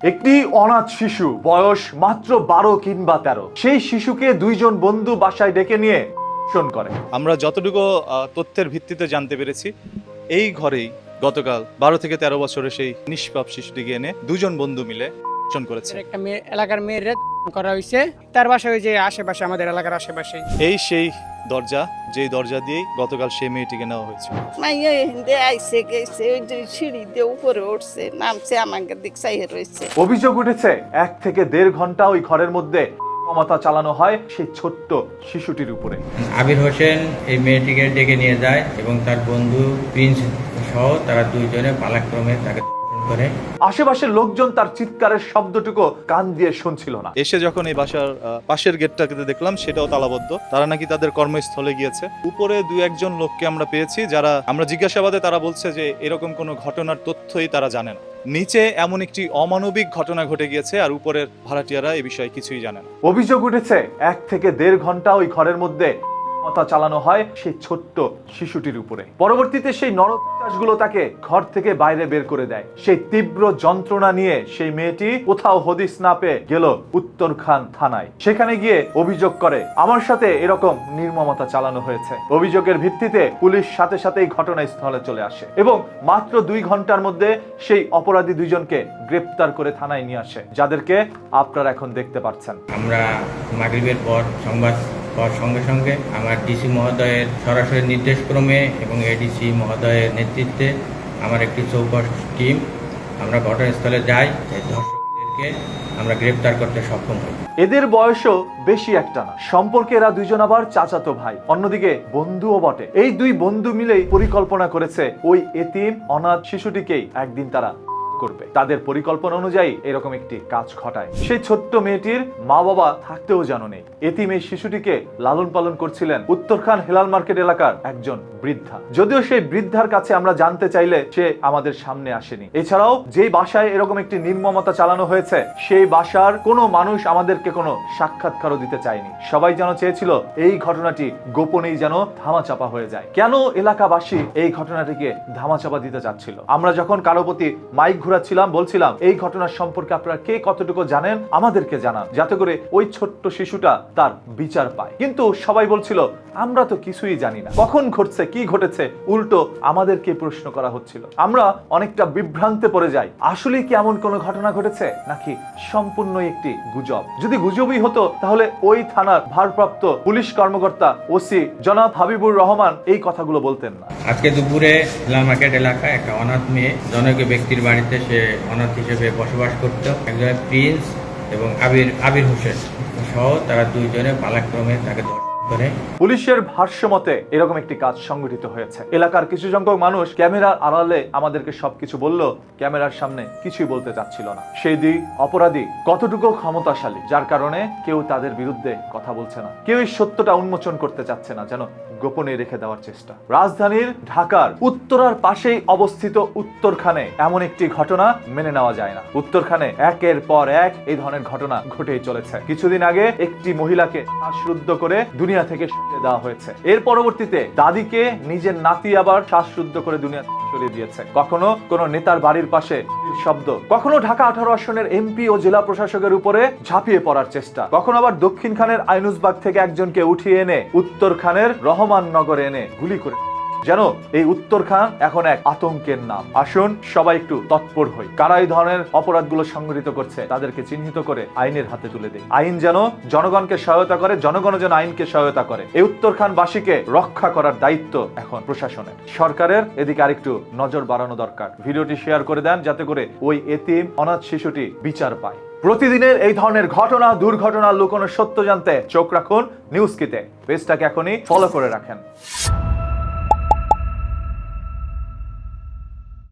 একটি অনাথ শিশু, বয়স মাত্র 12 কিংবা 13। সেই শিশুকে দুইজন বন্ধু বাসায় ডেকে নিয়ে শোন করে। আমরা যতটুকু তথ্যের ভিত্তিতে জানতে পেরেছি, এই ঘরেই গতকাল 12 থেকে 13 বছরের সেই নিষ্পাপ শিশুটিকে এনে দুজন বন্ধু মিলে শোন করেছে। একটা মেয়ে, এলাকার মেয়েরে করা হয়েছে। তার বাসা ওই যে আশেপাশে, আমাদের এলাকার আশেপাশে। এই সেই দরজা, যেই দরজা দিয়েই গতকাল সেই মেয়েটিকে নেওয়া হয়েছে। মাইয়া হিন্দে আইসে গেছে, ওই যে সিঁড়ি দিয়ে উপরে উঠছে, নামছে, আমাকে দিক চাইয়ে রয়েছে। অভিযোগ উঠেছে 1 থেকে 1.5 ঘন্টা ওই ঘরের মধ্যে ক্ষমতা চালানো হয় সেই ছোট্ট শিশুটির উপরে। আবির হোসেন এই মেয়েটিকে ডেকে নিয়ে যায় এবং তার বন্ধু প্রিন্স সহ তারা দুইজনে পালাক্রমে তাকে ধর্ষণ করে। আশেপাশের লোকজন তার চিৎকারের শব্দটুকু কান দিয়ে শুনছিল না। এসে যখন এই বাসার পাশের গেটটাকে দেখলাম, সেটাও তালাবদ্ধ। তারা নাকি তাদের কর্মস্থলে গিয়েছে। উপরে 2-1 লোককে আমরা পেয়েছি, যারা আমরা জিজ্ঞাসাবাদে তারা বলছে যে এরকম কোনো ঘটনার তথ্যই তারা জানে না। নিচে এমন একটি অমানবিক ঘটনা ঘটে গিয়েছে, আর উপরের ভাড়াটিয়ারা এই বিষয়ে কিছুই জানে না। অভিযোগ উঠেছে 1 থেকে 1.5 ঘন্টা ওই ঘরের মধ্যে ক্ষমতা চালানো হয় সেই ছোট্ট শিশুটির উপরে। পরবর্তীতে সেই নরপিশাচগুলো তাকে ঘর থেকে বাইরে বের করে দেয়। সেই তীব্র যন্ত্রণা নিয়ে সেই মেয়েটি কোথাও হদিস না পেয়ে গেল উত্তরখান থানায়। সেখানে গিয়ে অভিযোগ করে, আমার সাথে এরকম নির্মমতা চালানো হয়েছে। অভিযোগের ভিত্তিতে পুলিশ সাথে সাথেই ঘটনাস্থলে চলে আসে এবং মাত্র 2 ঘন্টার মধ্যে সেই অপরাধী দুইজনকে গ্রেপ্তার করে থানায় নিয়ে আসে, যাদেরকে আপনারা এখন দেখতে পাচ্ছেন। আমরা মাগরিবের পর সংবাদ পাওয়ার সঙ্গে সঙ্গে আমার ডিসি মহোদয়ের সরাসরি নির্দেশক্রমে এবং এডিসি মহোদয়ের নেতৃত্বে আমার একটি চৌকস টিম আমরা ঘটনাস্থলে যাই। এই ধর্ষকদেরকে আমরা গ্রেপ্তার করতে সক্ষম হই। এদের বয়সও বেশি একটা না। সম্পর্কে এরা দুইজন আবার চাচাতো ভাই, অন্যদিকে বন্ধুও বটে। এই 2 বন্ধু মিলেই পরিকল্পনা করেছে ওই এতিম অনাথ শিশুটিকেই একদিন তারা করবে। তাদের পরিকল্পনা অনুযায়ী এরকম একটি কাজ ঘটায়। সেই ছোট্ট মেয়েটির মা বাবা থাকতেও জানো নেই। এতিম এই শিশুটিকে লালন পালন করছিলেন উত্তরখান হেলাল মার্কেট এলাকার একজন বৃদ্ধা। যদিও সেই বৃদ্ধার কাছে আমরা জানতে চাইলে সে আমাদের সামনে আসেনি। এছাড়াও যেই বাসায় এরকম একটি নির্মমতা চালানো হয়েছে, সেই বাসার কোনো মানুষ আমাদেরকে কোনো সাক্ষাৎকারও দিতে চায়নি। সবাই যেন চেয়েছিল এই ঘটনাটি গোপনেই যেন ধামাচাপা হয়ে যায়। কেন এলাকাবাসী এই ঘটনাটিকে ধামাচাপা দিতে চাচ্ছিল? আমরা যখন কারো প্রতি মাইক ঘুরাচ্ছিলাম, বলছিলাম এই ঘটনার সম্পর্কে আপনারা কে কতটুকু জানেন আমাদেরকে জানান, যাতে করে ওই ছোট্ট শিশুটা তার বিচার পায়। কিন্তু সবাই বলছিল আমরা তো কিছুই জানি না, কখন ঘটছে, কি ঘটেছে, উল্টো আমাদেরকে প্রশ্ন করা হচ্ছিল। আমরা অনেকটা বিভ্রান্তে পড়ে যাই। আসলে কি এমন কোনো ঘটনা ঘটেছে, নাকি সম্পূর্ণ একটি গুজব? যদি গুজবই হতো তাহলে ওই থানার ভারপ্রাপ্ত পুলিশ কর্মকর্তা ওসি জনাব হাবিবুর রহমান এই কথাগুলো বলতেন না। আজকে দুপুরে হেলাল মার্কেট এলাকায় একটা অনাথ মেয়ে, জনৈক ব্যক্তির বাড়িতে সে অনাথ হিসেবে বসবাস করত। একজন প্রিন্স এবং আবির হোসেন সহ তারা দুইজনে পালাক্রমে তাকে ধর্ষণ করে। পুলিশের ভাষ্য মতে এরকম একটি কাজ সংগঠিত হয়েছে। এলাকার কিছু সংখ্যক মানুষ ক্যামেরার আড়ালে আমাদেরকে সবকিছু বলল, ক্যামেরার সামনে কিছুই বলতে চাচ্ছিল না। সেই 2 অপরাধী কতটুকু ক্ষমতাশালী, যার কারণে কেউ তাদের বিরুদ্ধে কথা বলছে না, কেউ এই সত্যটা উন্মোচন করতে চাচ্ছে না, যেন গোপনে রেখে দেওয়ার চেষ্টা। রাজধানীর ঢাকার উত্তরার পাশেই অবস্থিত উত্তরখানে এমন একটি ঘটনা মেনে নেওয়া যায় না। উত্তরখানে একের পর এক এই ধরনের ঘটনা ঘটেই চলেছে। কিছুদিন আগে একটি মহিলাকে শ্বাসরুদ্ধ করে দুনিয়া থেকে সরিয়ে দেওয়া হয়েছে। এর পরবর্তীতে দাদিকে নিজের নাতি আবার শ্বাসরুদ্ধ করে দুনিয়া থেকে সরিয়ে দিয়েছে। কখনো কোন নেতার বাড়ির পাশে শব্দ, কখনো ঢাকা 18 আসনের এমপি ও জেলা প্রশাসকের উপরে ঝাঁপিয়ে পড়ার চেষ্টা, কখনো আবার দক্ষিণ খানের আইনুসবাগ থেকে একজনকে উঠিয়ে এনে উত্তর খানের রহমান নগরে এনে গুলি করে। যেন এই উত্তরখান এখন এক আতঙ্কের নাম। আসুন সবাই একটু তৎপর হই। কারা এই ধরনের অপরাধগুলো সংগঠিত করছে তাদেরকে চিহ্নিত করে আইনের হাতে তুলে দেয়। আইন যেন জনগণকে সহায়তা করে, জনগণ যেন আইনকে সহায়তা করে। এই উত্তরখানবাসীকে রক্ষা করার দায়িত্ব এখন প্রশাসনের। সরকারের এদিকে আরেকটু নজর বাড়ানো দরকার। ভিডিওটি শেয়ার করে দেন, যাতে করে ওই এতিম অনাথ শিশুটি বিচার পায়। প্রতিদিনের এই ধরনের ঘটনা, দুর্ঘটনা, লুকোনো সত্য জানতে চোখ রাখুন নিউজ কিতে। পেজটাকে এখনই ফলো করে রাখেন।